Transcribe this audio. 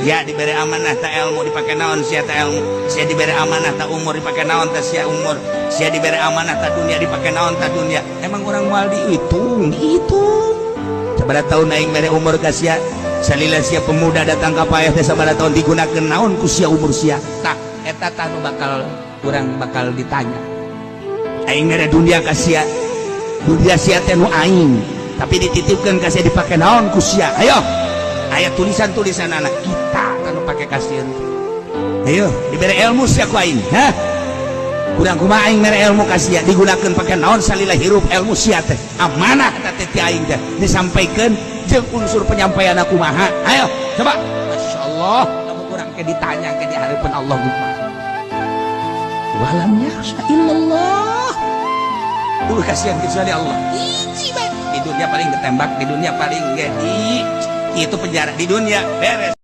sia diberi amanah ta ilmu dipake naon sia ta ilmu, sia diberi amanah ta umur dipake naon ta sia umur, sia diberi amanah ta dunia dipake naon ta dunia. Emang orang moal dihitung sabaraha tahun aing mere umur ka sia salila sia pemuda datang ka payah teh sabaraha tahun digunakeun naon ku sia umur sia. Tah eta tah nu bakal urang bakal ditanya. Aing mere dunia ka sia, dunia sia teh nu aing tapi dititipkeun ka sia dipake naon ku sia. Ayo aya tulisan-tulisan anak kita anu pake kasieun. Ayo dibere ilmu sia ku aing. Hah? Urang kumaha aing mere ilmu ka sia digunakeun pake naon salila hirup ilmu sia teh. Amanah eta teh ti aing teh disampaikeun jeung unsur penyampaian kumaha. Ayo coba. Masyaallah lamun urang ke ditanya ke di hareupeun Allah kumaha. Walam yakhsha illallah. Kasihan kecuali Allah. Di dunia paling ditembak, di dunia paling gede itu penjara, di dunia beres.